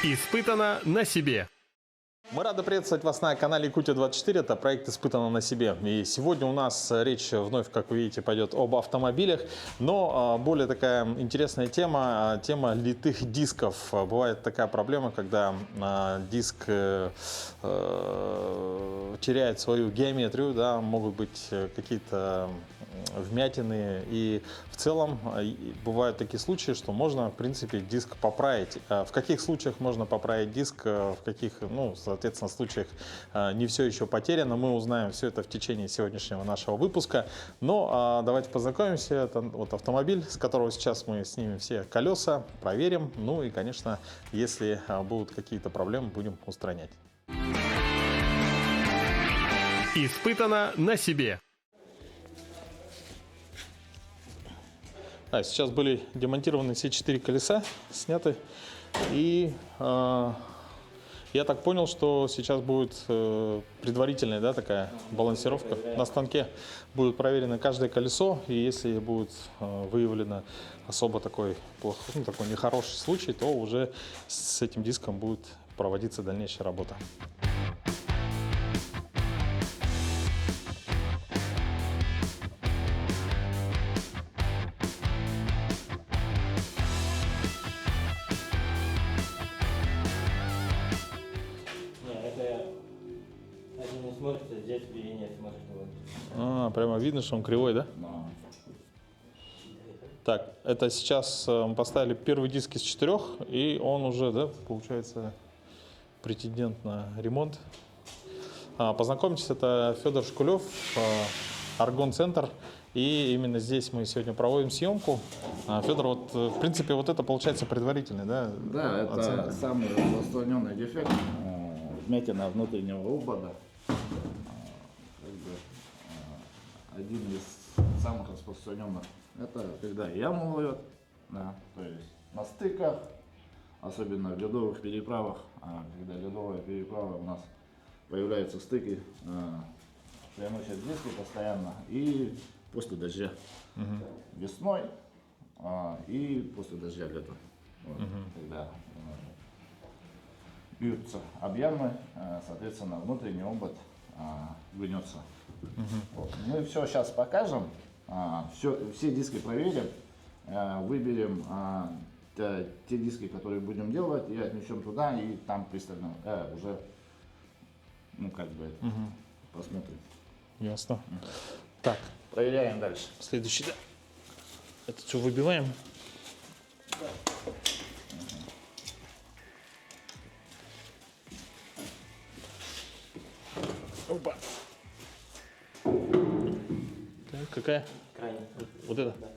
Испытано на себе. Мы рады приветствовать вас на канале Якутия-24. Это проект «Испытано на себе». И сегодня у нас речь вновь, как вы видите, пойдет об автомобилях. Но более такая интересная тема – тема литых дисков. Бывает такая проблема, когда диск теряет свою геометрию, да, могут быть какие-то вмятины. И в целом бывают такие случаи, что можно, в принципе, диск поправить. В каких случаях можно поправить диск, в каких, соответственно, случаях не все еще потеряно. Мы узнаем все это в течение сегодняшнего нашего выпуска. Но давайте познакомимся. Это вот автомобиль, с которого сейчас мы снимем все колеса, проверим. Ну и, конечно, если будут какие-то проблемы, будем устранять. Испытано на себе. Сейчас были демонтированы все 4 колеса, сняты. И я так понял, что сейчас будет предварительная, да, такая балансировка. На станке будет проверено каждое колесо. И если будет выявлено особо такой плохой, такой нехороший случай, то уже с этим диском будет проводиться дальнейшая работа. Здесь не смотрит. Прямо видно, что он кривой, да? Но. Так, это сейчас мы поставили первый диск из 4, и он уже, да, получается, претендент на ремонт. Познакомьтесь, это Федор Шкулев, Аргон Центр, и именно здесь мы сегодня проводим съемку. Федор, вот, в принципе, вот это получается предварительный, да? Да, это оценка. Самый распространенный дефект, вмятина внутреннего обода. Один из самых распространенных — это когда яму ловят, да, то есть на стыках, особенно в ледовых переправах, когда ледовая переправа у нас появляются стыки, приносят диски постоянно, и после дождя весной и после дождя летом, вот, когда бьются об ямы, соответственно внутренний обод гнется. Вот. Мы все сейчас покажем, все диски проверим, выберем те диски, которые будем делать, и отнесем туда, и там пристально уже, посмотрим. Ясно. Так, Проверяем дальше. следующий, да. Это что, выбиваем? Опа. Так, какая? Крайне. Вот это? Да.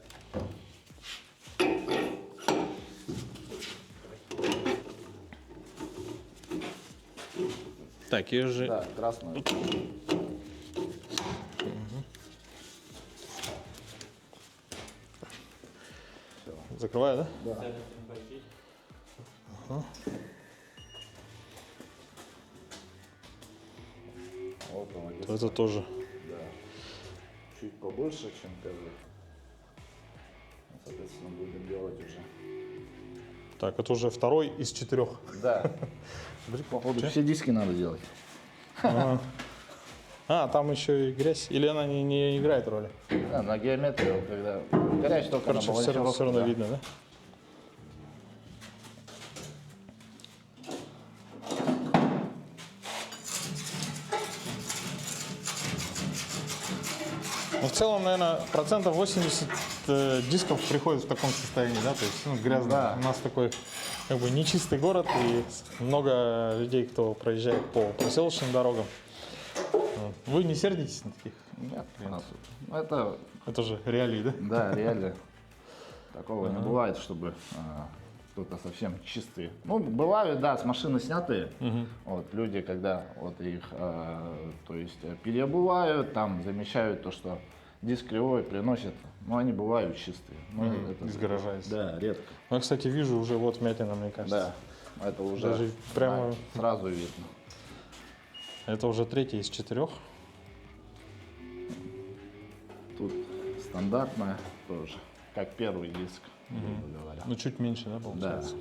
Так, ее же... Да, красную. Закрываю, да? Да. Ага. Вот молодец. Это тоже. Да. Чуть побольше, чем козырь. Соответственно, будем делать уже. Так, это уже второй из 4. Да. Походу, все диски надо делать. Ага. Там еще и грязь. Или она не играет роли? Да, на геометрию, когда горячий только Короче, на балансировку. все равно да. видно, да? Ну, в целом, наверное, процентов 80 дисков приходит в таком состоянии, да, то есть грязно. Да. У нас такой как бы нечистый город, и много людей, кто проезжает по проселочным дорогам. Вы не сердитесь на таких? Нет, клиентов? это же реалии, да? да, реально. Такого не бывает, чтобы кто-то совсем чистые. Ну, бывают, да, с машины снятые. Вот, люди, когда вот их, то есть, переобувают, там замечают то, что диск кривой, приносят, но они бывают чистые. Из гаража. Да, редко. Ну, я, кстати, вижу уже вот вмятина, мне кажется. Да, это уже Даже прямо... сразу видно. Это уже 3 из 4. Тут стандартная тоже, как первый диск, грубо говоря. Ну, чуть меньше, да, получается? Да.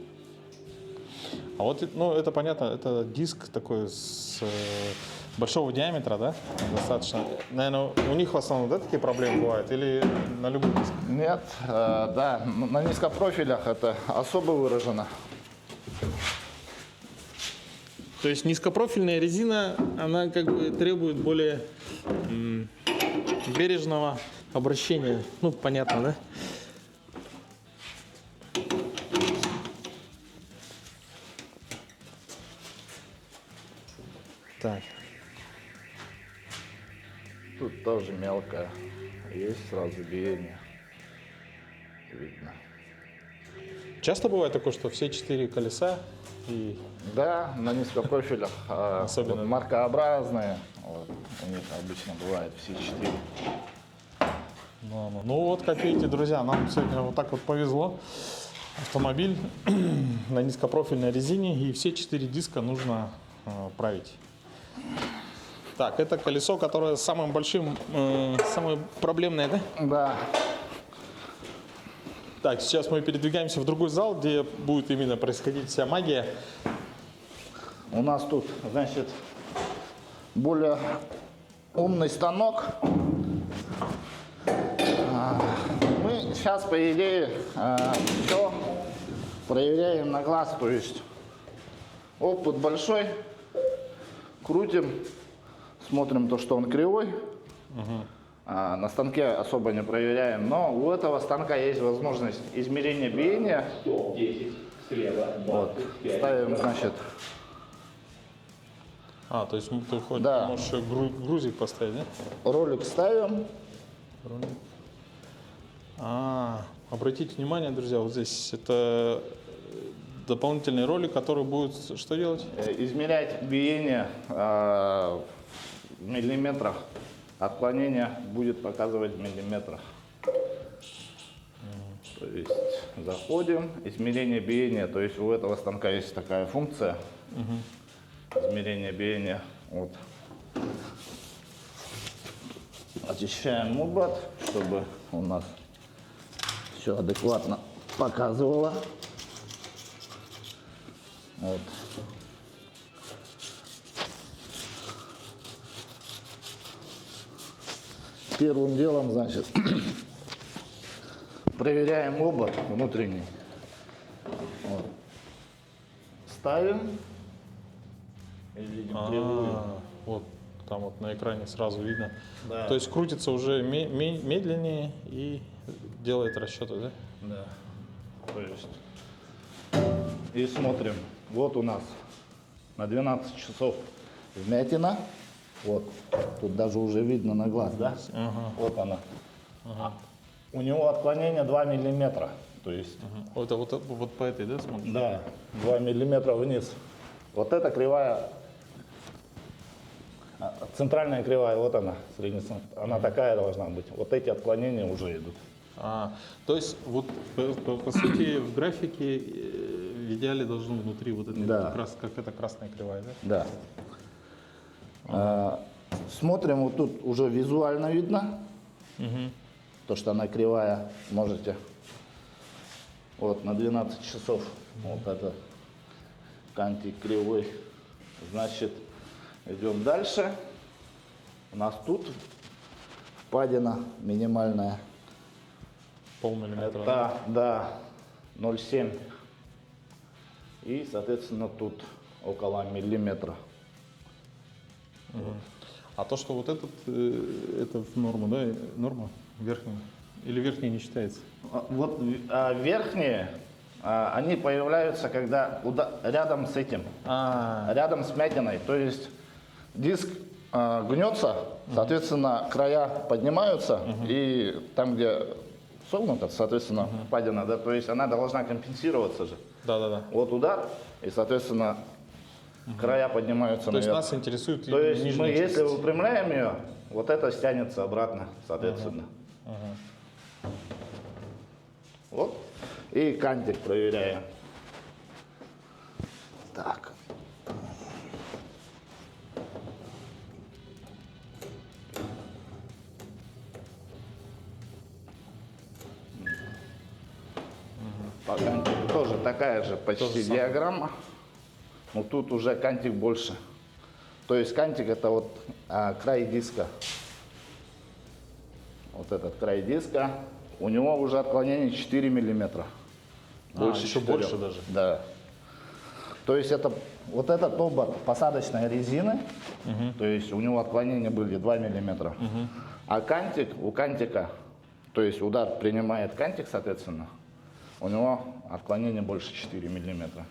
А вот, ну, это понятно, это диск такой с большого диаметра, да? Достаточно. Наверное, у них в основном, да, такие проблемы бывают? Или на любой диск? Нет, да, на низкопрофилях это особо выражено. То есть низкопрофильная резина, она как бы требует более бережного обращения. Ну, понятно, да? Так. Тут тоже мелкое, есть сразу биение, видно. Часто бывает такое, что все 4 колеса и... Да, на низкопрофилях, Особенно. вот маркообразные, вот, у них обычно бывает все 4. Ну вот, как видите, друзья, нам сегодня вот так вот повезло. Автомобиль на низкопрофильной резине, и все 4 диска нужно править. Так, это колесо, которое самым большим, самое проблемное, да? Да, Так, сейчас мы передвигаемся в другой зал, где будет именно происходить вся магия. у нас тут, значит, более умный станок. Мы сейчас, по идее, все проверяем на глаз, то есть опыт большой, крутим, смотрим то, что он кривой. На станке особо не проверяем, но у этого станка есть возможность измерения биения. Вот. Ставим, значит, То есть ты хоть Да. можешь еще грузик поставить, да? ролик ставим. Обратите внимание, друзья, вот здесь это дополнительный ролик, который будет что делать? Измерять биение в миллиметрах. Отклонение будет показывать в миллиметрах. То есть заходим, измерение биения, то есть у этого станка есть такая функция. Измерение биения. Вот. Очищаем мубат, чтобы у нас все адекватно показывало. Вот. Первым делом, значит, проверяем обод внутренний. Вот. Ставим. И видим кривую. Вот там вот на экране сразу видно. Да. То есть крутится уже медленнее и делает расчеты, да? Да. То есть. И смотрим. Вот у нас на 12 часов вмятина. Вот. Тут даже уже видно на глаз, да? Вот она. У него отклонение 2 миллиметра. То есть. Вот по этой, да, смотришь? Да, 2 миллиметра вниз. Вот эта кривая, центральная кривая, вот она, она такая должна быть. Вот эти отклонения уже идут. То есть вот по сути в графике в идеале должно внутри вот это Да. как раз как эта красная кривая, да? Да. Смотрим, вот тут уже визуально видно, то, что она кривая, можете. Вот на 12 часов вот это кантик кривой. Значит, идем дальше. У нас тут впадина минимальная. Полмиллиметра. Это, да, 0,7. И, соответственно, тут около миллиметра. А то, что вот этот, это в норму, да? Норма? Верхний? Или верхний не считается? Вот верхние, они появляются, когда рядом с этим, рядом с вмятиной. То есть диск гнется, соответственно, края поднимаются, и там, где согнуто, соответственно, впадина, да, то есть она должна компенсироваться же. Да. Вот удар, и, соответственно, края поднимаются То есть наверх. нас интересует То есть мы, нижняя если часть. выпрямляем ее, вот это стянется обратно, соответственно. Вот. И кантик проверяем. Так. По кантику тоже такая же почти диаграмма, но тут уже кантик больше. То есть кантик это вот край диска. Вот этот край диска, у него уже отклонение 4 миллиметра. Еще 4. больше даже. Да. То есть это вот этот обод посадочной резины, то есть у него отклонения были 2 миллиметра. А кантик, у кантика, то есть удар принимает кантик, соответственно, у него отклонение больше 4 миллиметра.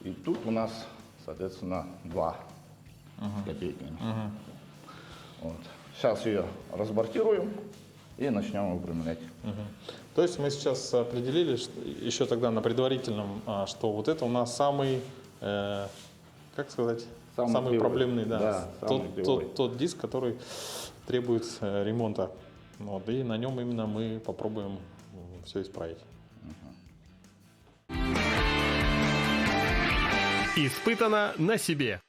И тут у нас, соответственно, 2 копейки. Вот. Сейчас ее разбортируем и начнем выпрямлять. То есть мы сейчас определили, еще тогда на предварительном, что вот это у нас самый, как сказать, самый кривой. проблемный, Да, самый кривой. тот диск, который требует ремонта. Вот, и на нем именно мы попробуем все исправить. Испытано на себе.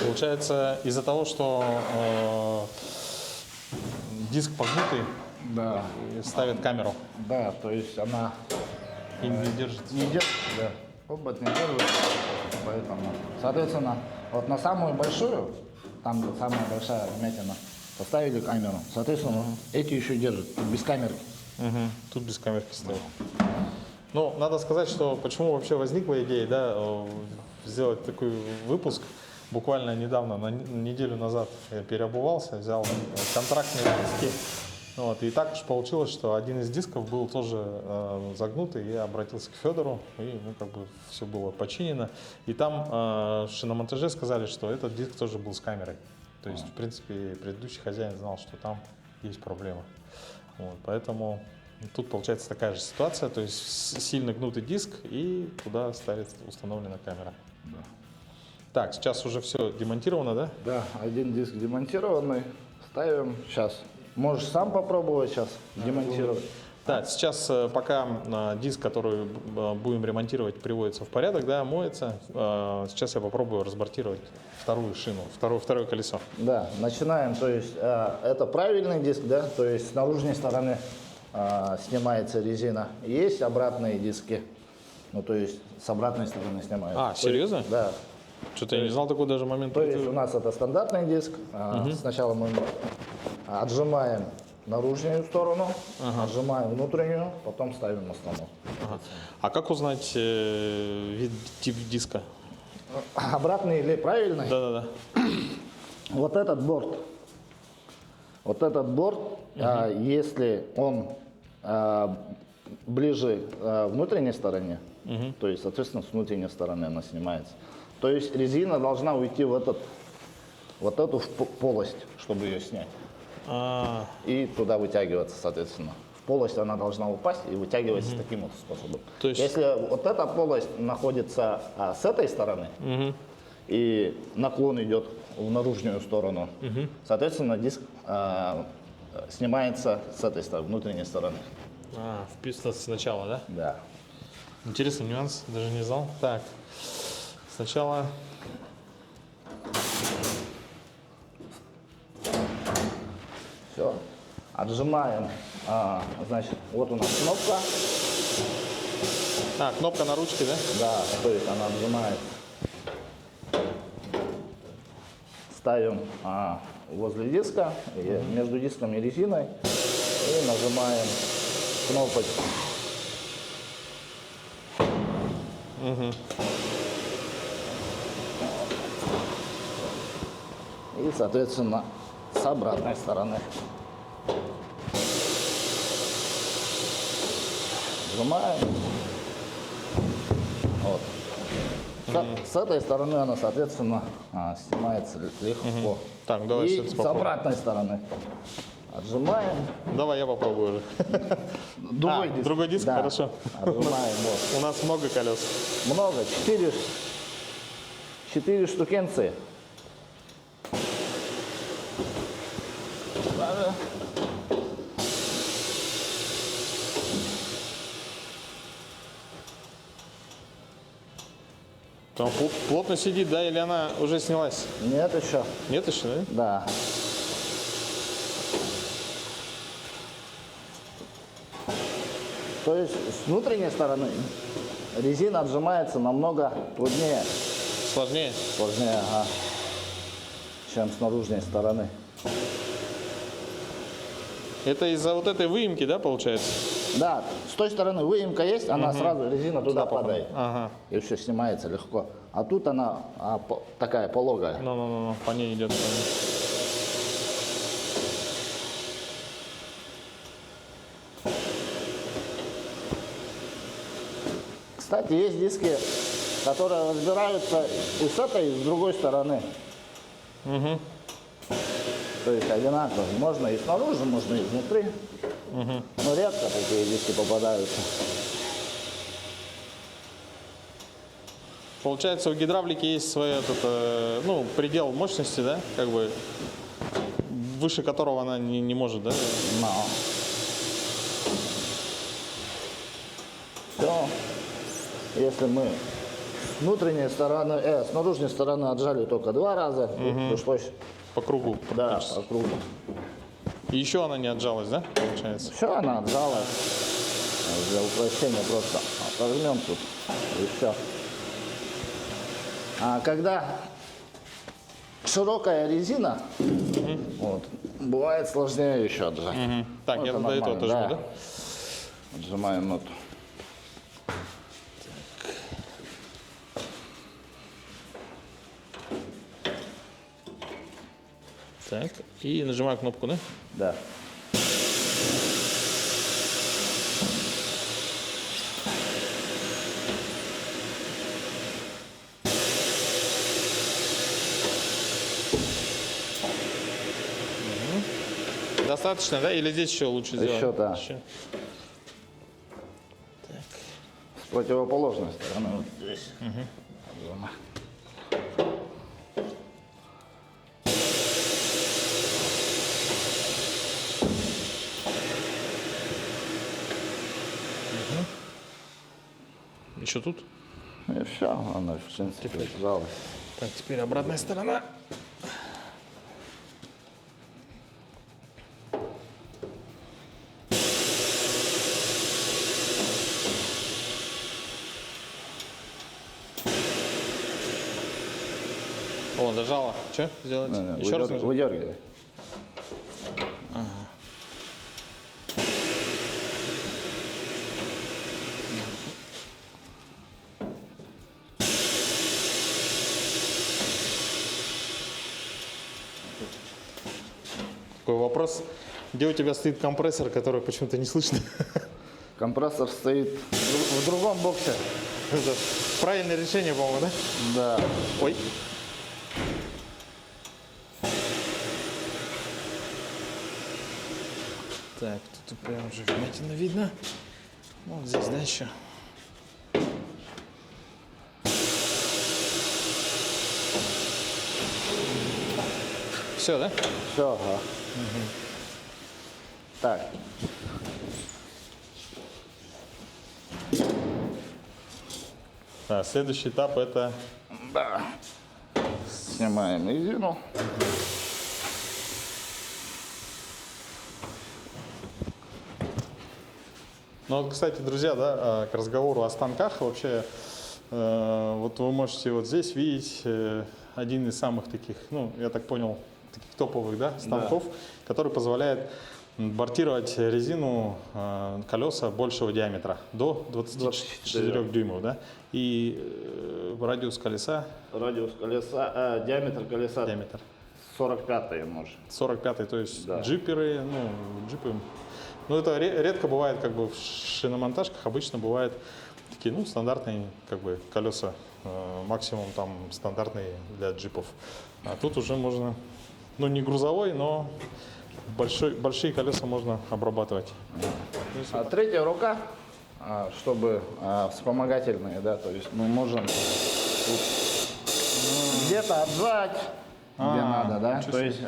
Получается, из-за того, что диск погнутый, Да, ставит камеру да, то есть она и не держится. не держит, да, обод не держит, поэтому, соответственно, вот на самую большую, там где самая большая вмятина, поставили камеру, соответственно, эти еще держат, тут без камеры. Тут без камерки стоит. Ну, надо сказать, что почему вообще возникла идея, да, сделать такой выпуск. Буквально недавно, на неделю назад я переобувался, взял контрактные диски. Вот, и так уж получилось, что один из дисков был тоже загнутый. Я обратился к Федору, и как бы все было починено. И там в шиномонтаже сказали, что этот диск тоже был с камерой. То есть, в принципе, предыдущий хозяин знал, что там есть проблема. Вот, поэтому тут получается такая же ситуация, то есть сильно гнутый диск, и туда ставится установлена камера. Да. Так, сейчас уже все демонтировано, да? Да, один диск демонтированный, ставим, сейчас. Можешь сам попробовать сейчас демонтировать. Да, сейчас пока диск, который будем ремонтировать, приводится в порядок, да, моется. Сейчас я попробую разбортировать вторую шину, второе колесо. Да, начинаем, то есть это правильный диск, да, то есть с наружной стороны снимается резина. Есть обратные диски, ну то есть с обратной стороны снимаются. А, серьезно? Да. Что-то я не знал такой даже момент. То есть у нас это стандартный диск. Сначала мы отжимаем наружную сторону, отжимаем внутреннюю, потом ставим основную. А как узнать тип диска? Обратный или правильный? Да-да-да. Вот этот борт, если он ближе к внутренней стороне, то есть, соответственно, с внутренней стороны она снимается. То есть резина должна уйти в эту полость, чтобы ее снять. И туда вытягиваться, соответственно. В полость она должна упасть и вытягиваться таким вот способом. То есть... Если вот эта полость находится с этой стороны, и наклон идет в наружную сторону, соответственно, диск снимается с этой стороны, внутренней стороны. Вписано сначала, да? Да. Интересный нюанс, даже не знал. Так, сначала... Все. Отжимаем. Значит, вот у нас кнопка. кнопка на ручке, да? Да, то есть она отжимает. Ставим возле диска, между диском и резиной, и нажимаем кнопочку. И, соответственно, с обратной стороны. Нажимаем. Вот. С этой стороны она, соответственно, снимается легко. Так, давай И сейчас с попробуем. обратной стороны отжимаем. Давай я попробую уже. Другой диск, Да, хорошо. отжимаем. Вот. У нас много колес. Много, 4 штукенции. Даже Там плотно сидит, да, или она уже снялась? нет еще. Нет еще, да? Да. То есть с внутренней стороны резина отжимается намного труднее, Сложнее? сложнее, чем с наружной стороны. Это из-за вот этой выемки, да, получается? Да, с той стороны выемка есть, она сразу, резина туда падает. Ага. И все снимается легко. А тут она такая пологая. Ну, по ней идет. Кстати, есть диски, которые разбираются и с этой, и с другой стороны. То есть одинаково. Можно и снаружи, можно и внутри. Но редко такие диски попадаются. Получается, у гидравлики есть свой ну, предел мощности, да, как бы, выше которого она не может, да? Но. Все. Если мы с внутренней стороны, с наружной стороны отжали только 2 раза, тут пришлось, По кругу. да, практически. по кругу. И еще она не отжалась, да, получается? Все, она отжалась. Для упрощения просто отожмем тут и все. А когда широкая резина, вот, бывает сложнее еще отжать. Так, Ну, я это до этого нормально, тоже, да. да? Отжимаем ноту. Так, и нажимаю кнопку, да? Да. Достаточно, да? Или здесь еще лучше сделать? Еще, да. Еще. С противоположной стороны вот здесь. Отжимаем. Еще тут? И все, она в принципе отжалась. Так, теперь обратная сторона. О, дожала. Что сделать? Еще раз нажать? Выдергивай. Такой вопрос. Где у тебя стоит компрессор, который почему-то не слышно? Компрессор стоит в другом боксе. Это правильное решение, по-моему, да? Да. Ой. Так, тут прям уже вмятина видно. Вот здесь, да, еще. Все, да? Все, ага. Так. А, следующий этап это... Да. Снимаем резину. Ну вот, кстати, друзья, да, к разговору о станках вообще, вот вы можете вот здесь видеть один из самых таких, ну, я так понял, таких топовых, да, станков, который позволяет бортировать резину, колеса большего диаметра, до 24 дюймов, да, и радиус колеса, Радиус колеса, диаметр колеса диаметр 45 может. 45, то есть Да. джиперы, ну, джипы. Ну, это редко бывает как бы в шиномонтажках, обычно бывает в такие, ну, стандартные, как бы, колеса, максимум там стандартные для джипов. А тут уже можно, ну, не грузовой, но большие колеса можно обрабатывать. Третья рука, чтобы вспомогательные, да, то есть мы можем где-то отжать, где надо, да. То есть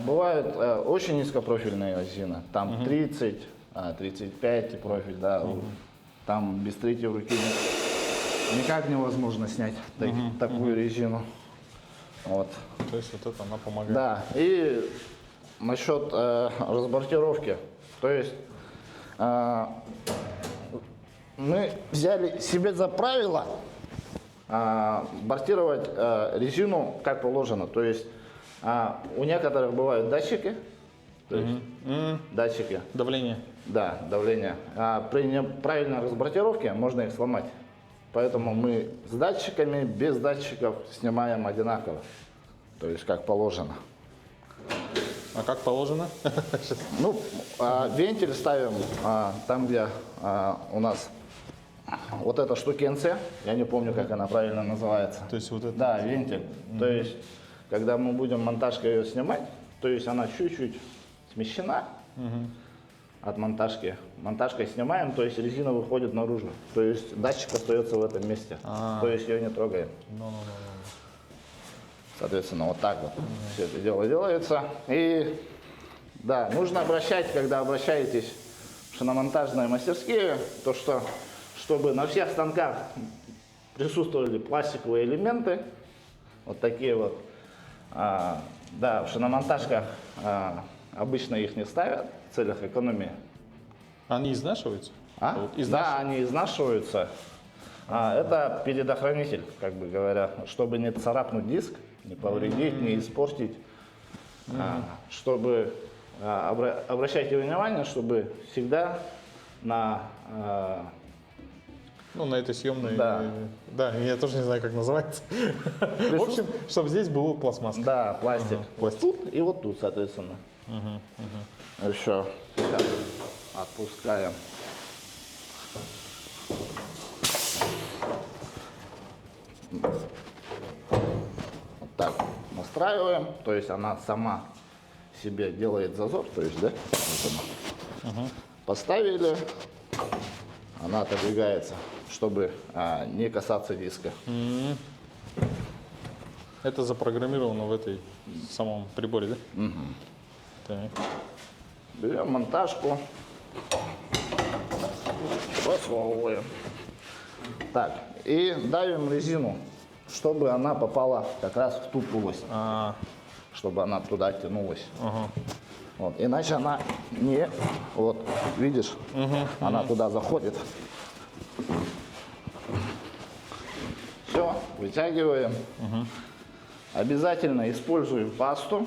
бывают очень низкопрофильные резины, там 30, 35 профиль, да. Там без третьей руки никак невозможно снять такую резину. Вот. То есть вот это она помогает. Да, и насчет разбортировки. То есть мы взяли себе за правило бортировать резину как положено. То есть у некоторых бывают датчики. То есть датчики. Давление. Да, давление. При неправильной разбортировке можно их сломать. Поэтому мы с датчиками, без датчиков снимаем одинаково. То есть как положено. А как положено? Ну, вентиль ставим там, где у нас вот эта штукенция. Я не помню, как она правильно называется. То есть вот это. Да, вентиль. То есть, когда мы будем монтажкой ее снимать, то есть она чуть-чуть смещена от монтажки. Монтажкой снимаем, то есть резина выходит наружу. То есть датчик остается в этом месте. То есть ее не трогаем. Соответственно, вот так вот все это дело делается. И да, нужно обращать, когда обращаетесь в шиномонтажные мастерские, то что, чтобы на всех станках присутствовали пластиковые элементы, вот такие вот. Да, в шиномонтажках обычно их не ставят в целях экономии. Они изнашиваются? Вот Да, они изнашиваются. Это предохранитель, как бы говоря, чтобы не царапнуть диск, не повредить, не испортить. Чтобы, обращайте внимание, чтобы всегда на... Ну, на этой съемной. Да. Да, я тоже не знаю, как называется. В общем, чтобы здесь был пластмасс. Да, пластик. Пластик. Вот тут и вот тут, соответственно. Еще отпускаем. Вот так настраиваем, то есть она сама себе делает зазор, то есть, да, вот она. Поставили, она отодвигается, чтобы не касаться диска. Это запрограммировано в этой самом приборе, да? Так. Берем монтажку, просовываем. Так, и давим резину, чтобы она попала как раз в ту полость, чтобы она туда тянулась. Вот. Иначе она не, вот, видишь, она туда заходит. Все, вытягиваем. Обязательно используем пасту.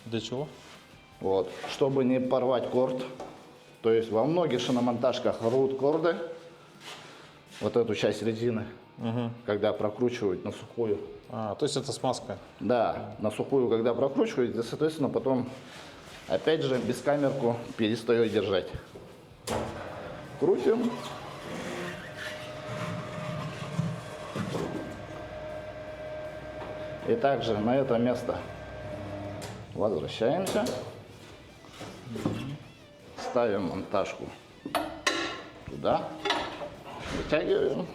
Для чего? Вот, чтобы не порвать корд. То есть во многих шиномонтажках рвут корды, вот эту часть резины, когда прокручивают на сухую. То есть это смазка. Да, на сухую, когда прокручивают, и, соответственно, потом, опять же, без камерку перестает держать. Крутим. И также на это место возвращаемся. Ставим монтажку туда, вытягиваем.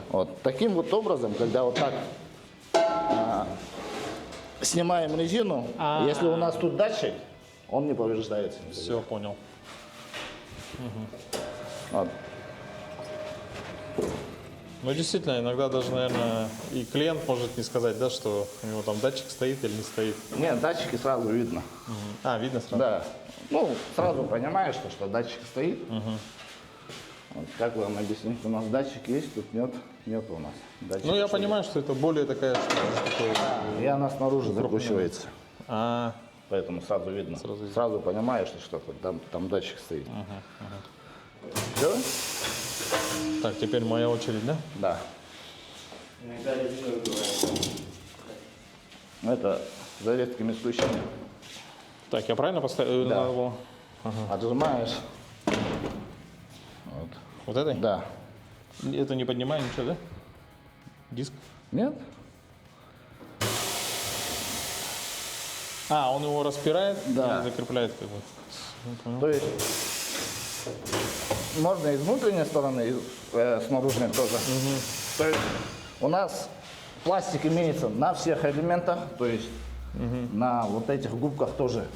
Вот таким вот образом, когда вот так снимаем резину, если у нас тут датчик, он не повреждается. Все, понял. Вот. Ну, действительно, иногда даже, наверное, и клиент может не сказать, да, что у него там датчик стоит или не стоит. Нет, датчики сразу видно. Видно сразу? Да. Ну, сразу понимаешь, что датчик стоит. Вот, как вам объяснить, у нас датчик есть, тут нет у нас. Датчик, Ну, я понимаю, что это более такая и она снаружи закручивается. А, Поэтому сразу видно. Сразу понимаешь, что там датчик стоит. Все? так, теперь моя очередь, да? Да. Это за редкими исключениями. Так, я правильно поставил? Да. Надо было Отжимаешь. Вот. вот этой? Да. Это не поднимая ничего, да? Диск? Нет? А, он его распирает Да. и закрепляет как бы. То есть можно и с внутренней стороны, и с наружной тоже. То есть у нас пластик имеется на всех элементах, то есть на вот этих губках тоже.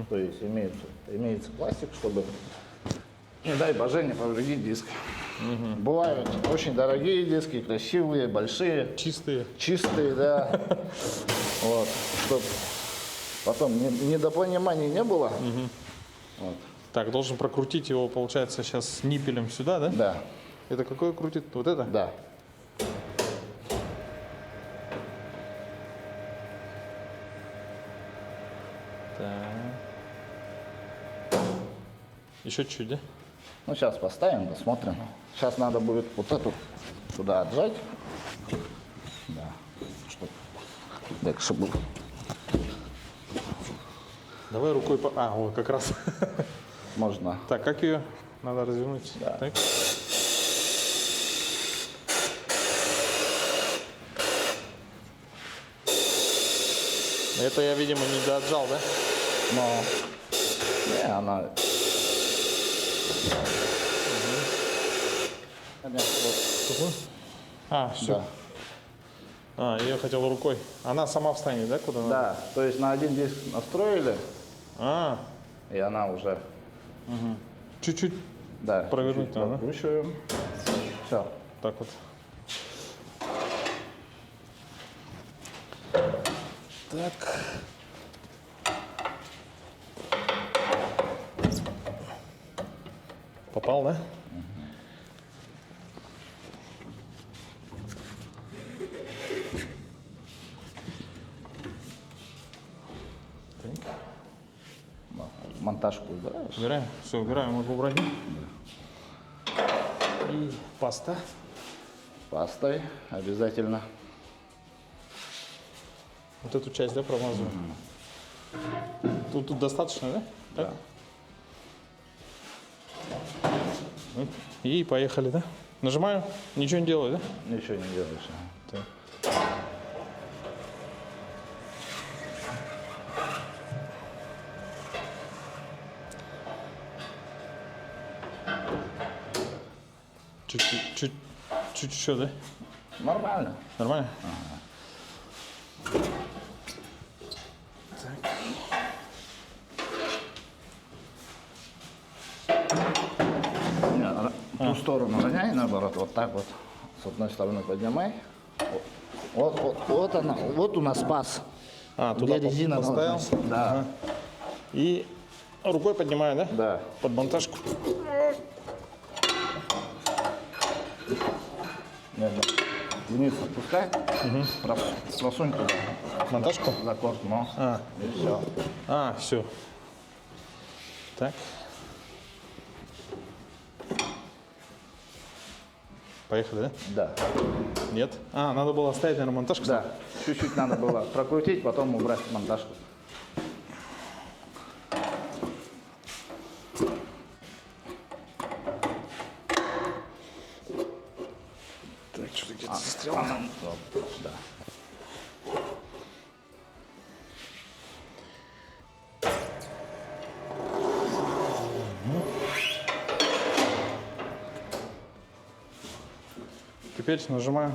То есть имеется пластик, чтобы, не дай боже, не повредить диск. Бывают очень дорогие диски, красивые, большие, Чистые. чистые, да. Вот, чтобы потом недопониманий не было. Вот. Так, должен прокрутить его, получается, сейчас ниппелем сюда, да? Да, Это какое крутит? Вот это? да. Так. Еще чуть-чуть, да? Ну, сейчас поставим, посмотрим. Сейчас надо будет вот эту сюда отжать. Да, чтобы дальше был. Давай рукой по... А, вот как раз. Можно. Так, как ее надо развернуть? Да. Так. Это я, видимо, не доотжал, да? Но не, она... А, все. Да. А, я хотел рукой. Она сама встанет, да, куда надо? Да, то есть на один диск настроили, А, и она уже, чуть-чуть да, Провернуть чуть-чуть надо, да? прокручиваем. Все. так вот. Так. Попал, да? Монтажку убираешь? Убираем. Все, убираем, могу убрать. И паста. Пастой обязательно. Вот эту часть, да, промазываю. Тут достаточно, да? Так? Да. И поехали, да? Нажимаю, ничего не делаю, да? Ничего не делаешь. Так. Чуть еще, да? Нормально. Нормально? Ту сторону роняй, наоборот, вот так вот. С одной стороны поднимай. Вот она, вот у нас паз. А, туда где резина поставил. должна. Да, И рукой поднимаю, да? да. Под монтажку. Медленно. Вниз отпускай. Просунь туда. Монтажку? За корт, но. А. И все. А, все. Так. Поехали, да? Да. Нет? А, надо было оставить, наверное, монтажку? Да. Чуть-чуть надо было прокрутить, потом убрать монтажку. Так, что-то где-то застряло. Да. Теперь нажимаю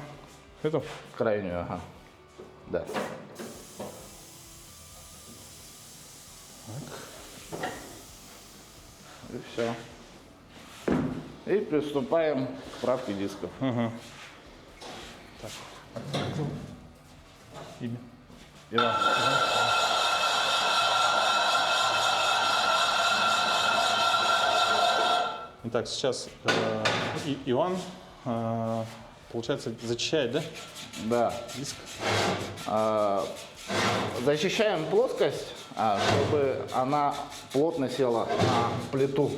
эту. Крайнюю, ага. Да. И все. И приступаем к правке дисков. Имя. Иван. Итак, сейчас Иван, получается, зачищает, да? Да. Диск. Защищаем плоскость, чтобы она плотно села на плиту.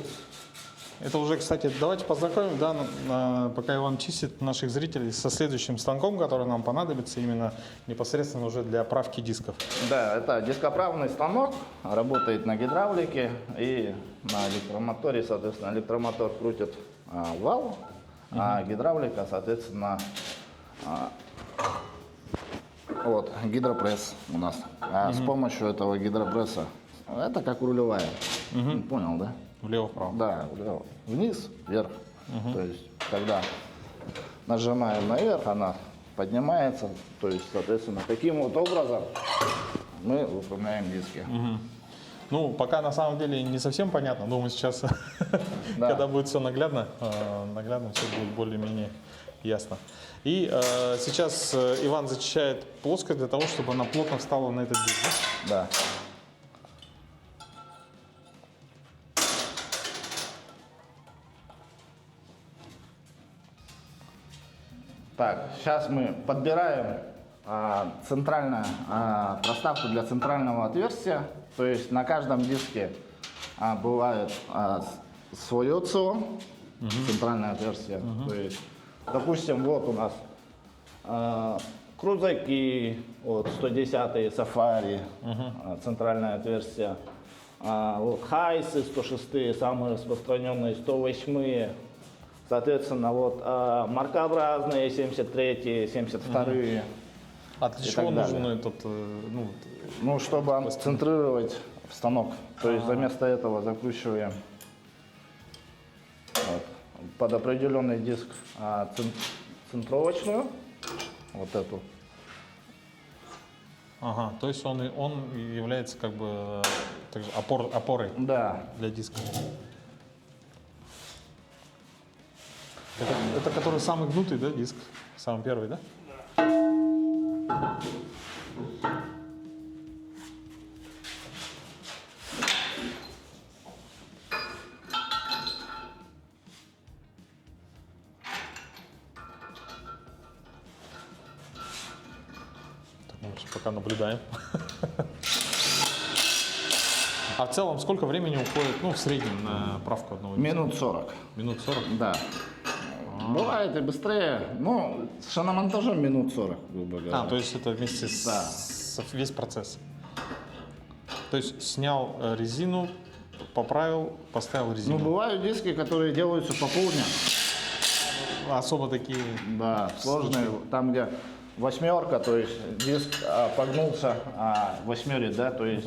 Это уже, кстати, давайте познакомим, да, пока Иван чистит наших зрителей со следующим станком, который нам понадобится именно непосредственно уже для правки дисков. Да, это дископравный станок, работает на гидравлике и на электромоторе, соответственно, электромотор крутит вал, а гидравлика, соответственно, вот гидропресс у нас. А с помощью этого гидропресса, это как рулевая, понял, да? Влево-вправо. Да, вниз, вверх. То есть, когда нажимаем наверх, она поднимается. То есть, соответственно, таким вот образом мы выполняем диски. Ну, пока на самом деле не совсем понятно. Думаю, сейчас, Да. когда будет все наглядно, все будет более-менее ясно. И сейчас Иван зачищает плоскость для того, чтобы она плотно встала на этот диск. Да. Так, сейчас мы подбираем проставку для центрального отверстия. То есть на каждом диске бывает свое ЦО, центральное отверстие. То есть, допустим, вот у нас крузаки, вот 110-е Safari, центральное отверстие. Вот Хайсы 106-е, самые распространенные, 108-е. Соответственно, вот маркообразные 73-е, 72-е. А для чего нужен этот, Ну, чтобы центрировать в станок. То есть вместо этого закручиваем под определенный диск центровочную, вот эту. Ага, то есть он является как бы также опорой Да. для диска. Это который самый гнутый, да, диск? Самый первый, да? Так, мы пока наблюдаем. А в целом сколько времени уходит, ну, в среднем на правку одного диска? Минут 40. Минут 40? Да. Бывает и быстрее, но с шиномонтажом минут 40, грубо говоря. То есть это вместе с весь процесс. То есть снял резину, поправил, поставил резину. Ну, бывают диски, которые делаются по полдня. Особо такие. Да, сложные. Там, где восьмерка, то есть диск погнулся в восьмере, да, то есть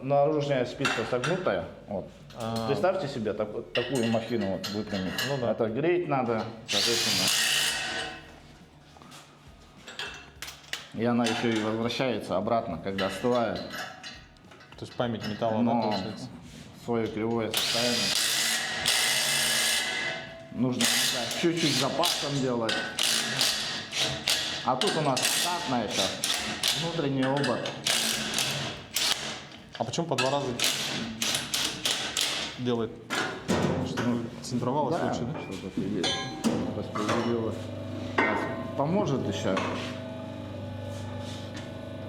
наружная спица согнутая. Вот. Представьте себе такую махину вот, выпрямить. Ну да. Это греть надо, соответственно. И она еще и возвращается обратно, когда остывает. То есть память металла, да, Но получается? свое кривое состояние нужно чуть-чуть запасом делать. А тут у нас штатная сейчас, внутренний обод. А почему по 2 раза делает? Чтобы центровалось лучше, да? Чтобы распределилось. Поможет еще.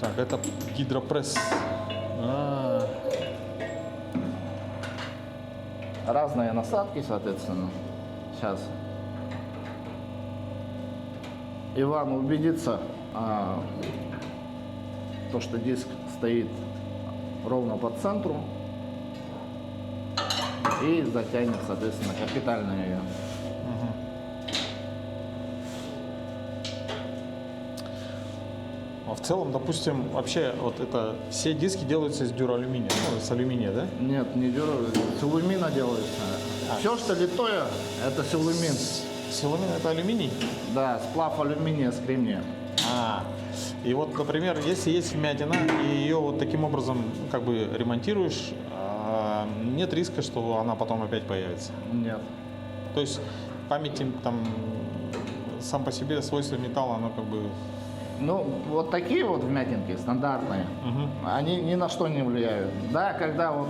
Так, это гидропресс. Разные насадки, соответственно. Сейчас Иван убедится, то, что диск стоит ровно по центру и затянет, соответственно, капитально ее. А в целом, допустим, вообще вот это все диски делаются из дюралюминия, ну, с алюминия, да? Нет, не дюра, с алюмина делается. Все, что литое, это силумин. Силумин это алюминий? Да, сплав алюминия с кремнием. И вот, например, если есть вмятина, и ее вот таким образом как бы ремонтируешь, нет риска, что она потом опять появится. Нет. То есть память там сам по себе свойства металла, оно как бы... Ну, вот такие вот вмятинки стандартные, они ни на что не влияют. Да, когда вот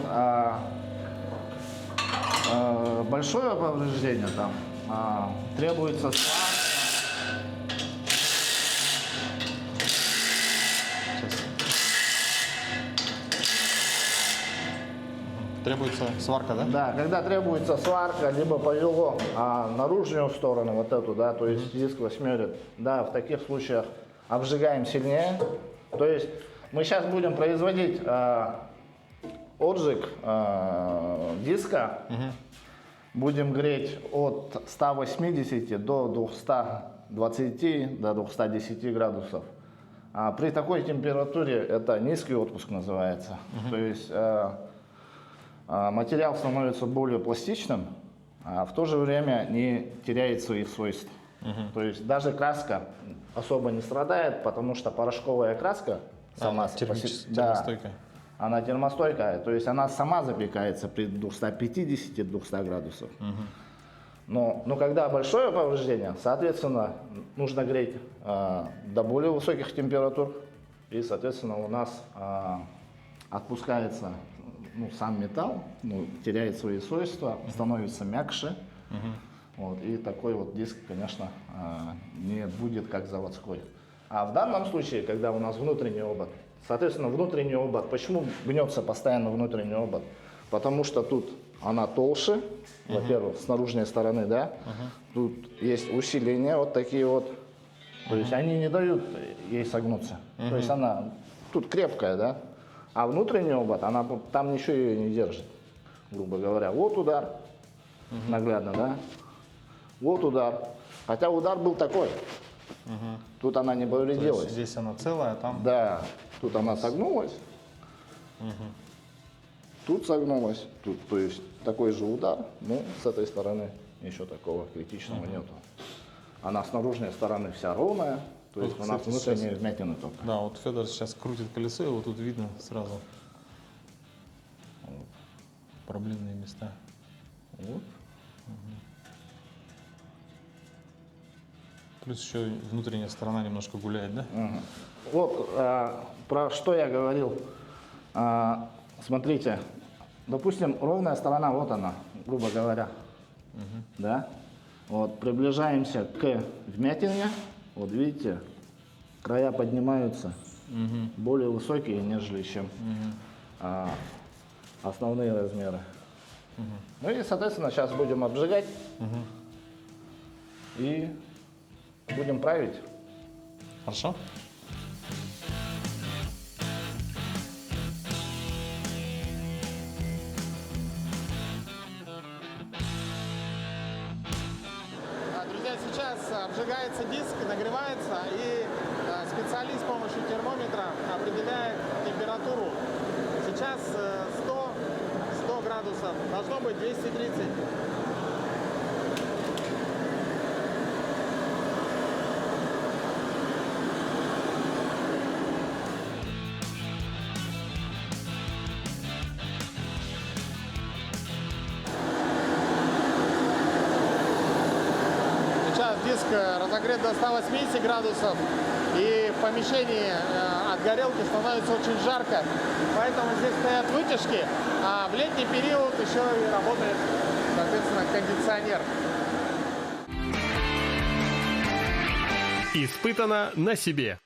большое повреждение, там требуется сплав. Требуется сварка, да? Да, когда требуется сварка, либо повело наружную сторону, вот эту, да, то есть диск восьмерит, да, в таких случаях обжигаем сильнее. То есть мы сейчас будем производить отжиг диска, будем греть от 180 до 220, до 210 градусов. При такой температуре это низкий отпуск называется. То есть материал становится более пластичным, а в то же время не теряет своих свойств. То есть даже краска особо не страдает, потому что порошковая краска сама термостойкая. Она термостойкая, то есть она сама запекается при 250-200 градусах. Но когда большое повреждение, соответственно, нужно греть до более высоких температур, и, соответственно, у нас отпускается сам металл, теряет свои свойства, становится мягче. Вот, и такой вот диск, конечно, не будет как заводской. А в данном случае, когда у нас внутренний обод, соответственно, внутренний обод, почему гнется постоянно внутренний обод? Потому что тут она толще, во-первых, с наружной стороны, да, тут есть усиления вот такие вот, то есть они не дают ей согнуться, то есть она тут крепкая, да, а внутренний обод, она там ничего ее не держит, грубо говоря. Вот удар, наглядно, да, вот удар, хотя удар был такой, тут она не повредилась. Здесь она целая, а там... Да, тут она согнулась. Тут согнулась, тут, то есть такой же удар, но с этой стороны ничего такого критичного нету. Она с наружной стороны вся ровная, то есть у нас внутренние вмятины только. Да, вот Федор сейчас крутит колесо, и вот тут видно сразу проблемные места. Вот. Плюс еще внутренняя сторона немножко гуляет, да? Вот про что я говорил. Смотрите, допустим, ровная сторона, вот она, грубо говоря, да? Вот, приближаемся к вмятине, вот видите, края поднимаются, более высокие, нежели чем основные размеры. Ну и, соответственно, сейчас будем обжигать и будем править. Хорошо? Друзья, сейчас обжигается диск, нагревается, и специалист с помощью термометра определяет температуру. Сейчас 100 градусов, должно быть 230. Сейчас диск разогрет до 180 градусов, и в помещении от горелки становится очень жарко, поэтому здесь стоят вытяжки, а в летний период еще и работает, соответственно, кондиционер. Испытано на себе.